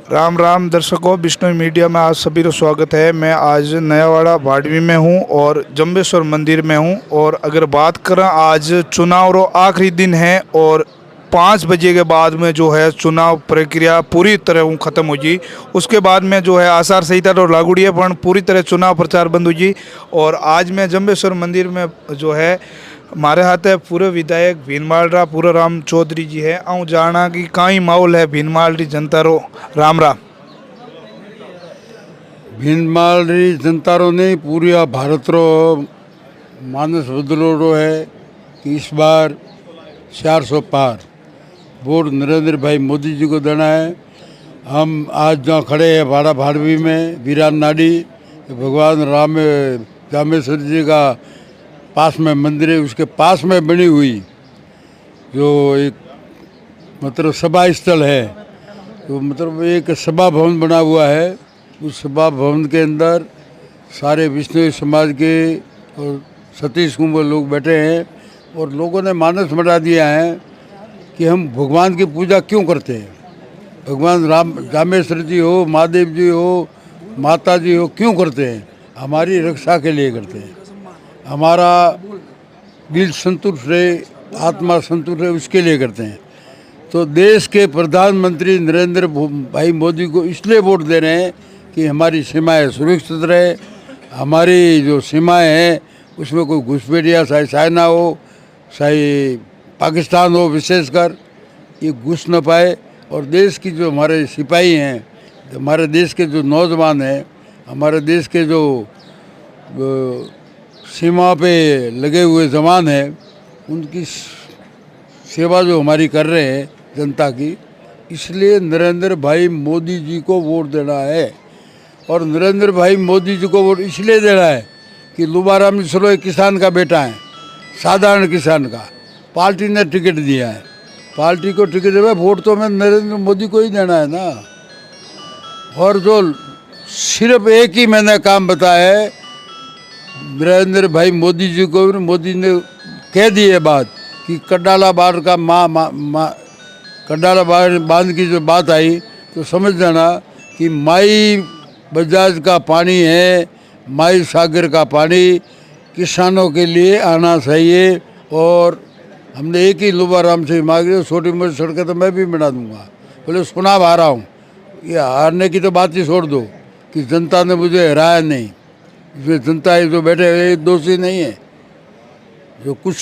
राम राम दर्शकों, बिश्नोई मीडिया में आज सभी का स्वागत है। मैं आज नयावाड़ा भाडवी में हूं और जम्बेश्वर मंदिर में हूं। और अगर बात करें, आज चुनाव रो आखिरी दिन है और 5 बजे के बाद में जो है चुनाव प्रक्रिया पूरी तरह ख़त्म हो जी। उसके बाद में जो है आचार संहिता तो लागू है, पर पूरी तरह चुनाव प्रचार बंद हो जी। और आज मैं जम्बेश्वर मंदिर में जो है हमारे हाथ है पूर्व विधायक भीनमाल रा पूरा राम चौधरी जी है। आऊँ जाना कि काई माहौल है भीनमाल री जनता रो। राम राम। भीनमाल री जनता रो नहीं, पूरी भारत रो मानस बदलो रो है कि इस बार 400 पार वोट नरेंद्र भाई मोदी जी को देना है। हम आज जहाँ खड़े हैं भाड़ा भाड़वी में वीरान नाडी, भगवान राम जामेश्वर जी का पास में मंदिर है, उसके पास में बनी हुई जो एक मतलब सभा स्थल है, तो मतलब एक सभा भवन बना हुआ है। उस सभा भवन के अंदर सारे विष्णु समाज के और सतीश कुमार लोग बैठे हैं और लोगों ने मानस बढ़ा दिया है कि हम भगवान की पूजा क्यों करते हैं। भगवान राम जामेश्वर जी हो, महादेव जी हो, माता जी हो, क्यों करते हैं? हमारी रक्षा के लिए करते हैं। हमारा दिल संतुष्ट रहे, आत्मा संतुष्ट रहे, उसके लिए करते हैं। तो देश के प्रधानमंत्री नरेंद्र भाई मोदी को इसलिए वोट दे रहे हैं कि हमारी सीमाएं सुरक्षित रहे। हमारी जो सीमाएं हैं उसमें कोई घुसपैठिया चाहे चाइना हो, चाहे पाकिस्तान हो, विशेषकर ये घुस न पाए। और देश की जो हमारे सिपाही हैं, हमारे देश के जो नौजवान हैं, हमारे देश के जो सीमा पे लगे हुए जवान हैं, उनकी सेवा जो हमारी कर रहे हैं जनता की, इसलिए नरेंद्र भाई मोदी जी को वोट देना है। और नरेंद्र भाई मोदी जी को वोट इसलिए देना है कि लुबाराम मिश्रो एक किसान का बेटा है, साधारण किसान का। पार्टी ने टिकट दिया है, पार्टी को टिकट दिया, वोट तो हमें नरेंद्र मोदी को ही देना है ना। और जो सिर्फ एक ही मैंने काम बताया है नरेंद्र भाई मोदी जी को, मोदी ने कह दी है बात कि कड्डाला बाढ़ का कड्डाला बांध की जो बात आई, तो समझ जाना कि माई बजाज का पानी है, माई सागर का पानी किसानों के लिए आना चाहिए। और हमने एक ही लुबाराम से मांग रही, छोटी मोटी सड़कें तो मैं भी बना दूंगा। बोले चुनाव हारा हूँ, ये हारने की तो बात ही छोड़ दो कि जनता ने मुझे हराया नहीं। इसमें जनता ये जो बैठे हुए दोषी नहीं है। जो कुछ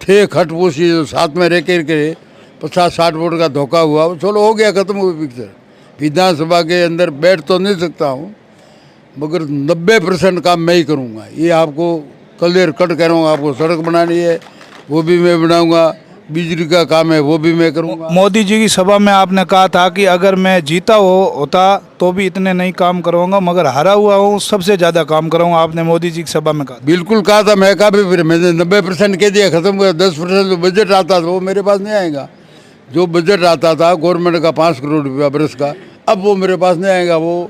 थे खटपोशी जो साथ में रह के 50-60 वोट का धोखा हुआ, वो चलो हो गया, ख़त्म हो गई पिक्चर। विधानसभा के अंदर बैठ तो नहीं सकता हूँ, मगर 90% काम मैं ही करूँगा। ये आपको क्लियर कट कह रहा हूँ। आपको सड़क बनानी है वो भी मैं बनाऊँगा, बिजली का काम है वो भी मैं करूँगा। मोदी जी की सभा में आपने कहा था कि अगर मैं जीता होता तो भी इतने नहीं काम करूँगा, मगर हारा हुआ हूँ सबसे ज़्यादा काम करूँगा। आपने मोदी जी की सभा में कहा। बिल्कुल कहा था, मैं कहा भी, फिर मैंने 90% कह दिया, ख़त्म हुआ। 10% जो बजट आता था वो मेरे पास नहीं आएगा। जो बजट आता था गवर्नमेंट का 5 करोड़ रुपया बरस का, अब वो मेरे पास नहीं आएगा। वो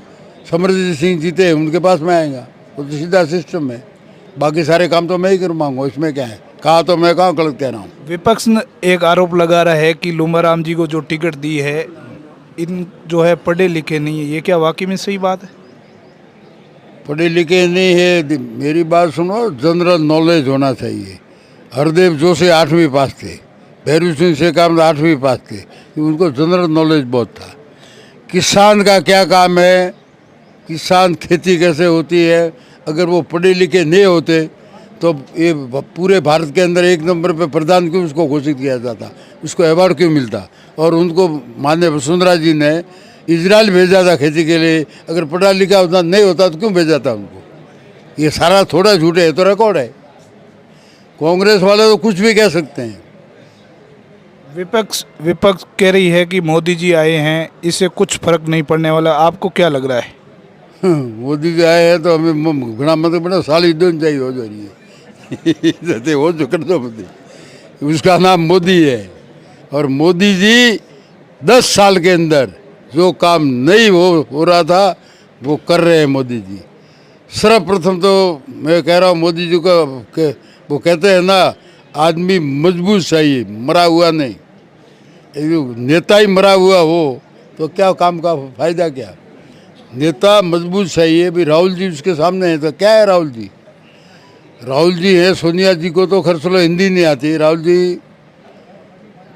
समरजीत सिंह जीते हैं, उनके पास में आएगा। वो तो सीधा सिस्टम है। बाकी सारे काम तो मैं ही करवाऊँगा, इसमें क्या है। कहा तो मैं कहाँ गलत कह रहा हूँ। विपक्ष ने एक आरोप लगा रहा है कि लुम्बाराम जी को जो टिकट दी है, इन जो है पढ़े लिखे नहीं है। ये क्या वाकई में सही बात है? पढ़े लिखे नहीं है, मेरी बात सुनो, जनरल नॉलेज होना चाहिए। हरदेव जोशी 8वीं पास थे, भैरू सिंह शेखावत 8वीं पास थे, उनको जनरल नॉलेज बहुत था। किसान का क्या काम है, किसान खेती कैसे होती है, अगर वो पढ़े लिखे नहीं होते तो ये पूरे भारत के अंदर 1 नंबर पे प्रधान क्यों उसको घोषित किया जाता, उसको अवार्ड क्यों मिलता। और उनको माननीय वसुंधरा जी ने इजराइल भेजा था खेती के लिए। अगर पढ़ा लिखा होता नहीं होता तो क्यों भेजा था उनको? ये सारा थोड़ा झूठे है, तो रिकॉर्ड है। कांग्रेस वाले तो कुछ भी कह सकते हैं। विपक्ष कह रही है कि मोदी जी आए हैं, इससे कुछ फर्क नहीं पड़ने वाला। आपको क्या लग रहा है? मोदी जी आए हैं तो हमें घना मतलब बड़ा साली दोन चाहिए हो जा रही है हो जो कर दो मोदी, उसका नाम मोदी है। और मोदी जी 10 साल के अंदर जो काम नहीं हो रहा था वो कर रहे हैं मोदी जी। सर्वप्रथम तो मैं कह रहा हूँ मोदी जी को, वो कहते हैं ना, आदमी मजबूत चाहिए, मरा हुआ नहीं। एक नेता ही मरा हुआ हो तो क्या काम का फायदा क्या? नेता मजबूत चाहिए। भी राहुल जी उसके सामने है तो क्या है? राहुल जी है, सोनिया जी को तो खैर चलो हिंदी नहीं आती। राहुल जी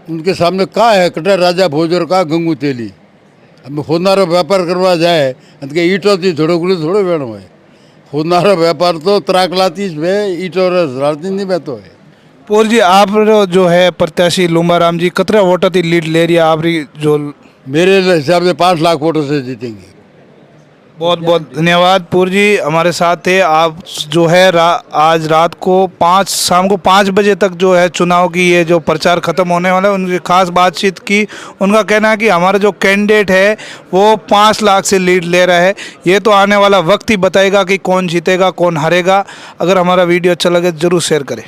उनके सामने का है? कटर राजा भोजर का गंगू तेली। अब होनारो व्यापार करवा जाए तो के ईटो थी झोड़ोगुड़ी थोड़े बेणो है। होनारो व्यापार तो त्राकलाती वे ईटो राजनीति नहीं बेतो है। पूर जी आप जो है प्रत्याशी लुम्बाराम जी कतरे वोटर की लीड ले रही है आप जो? मेरे हिसाब से 5 लाख वोटों से जीतेंगे। बहुत बहुत धन्यवाद पूर जी हमारे साथ थे। आप जो है आज रात को शाम को 5 बजे तक जो है चुनाव की ये जो प्रचार खत्म होने वाला है उनकी खास बातचीत की। उनका कहना है कि हमारा जो कैंडिडेट है वो 5 लाख से लीड ले रहा है। ये तो आने वाला वक्त ही बताएगा कि कौन जीतेगा कौन हारेगा। अगर हमारा वीडियो अच्छा लगे ज़रूर शेयर करें।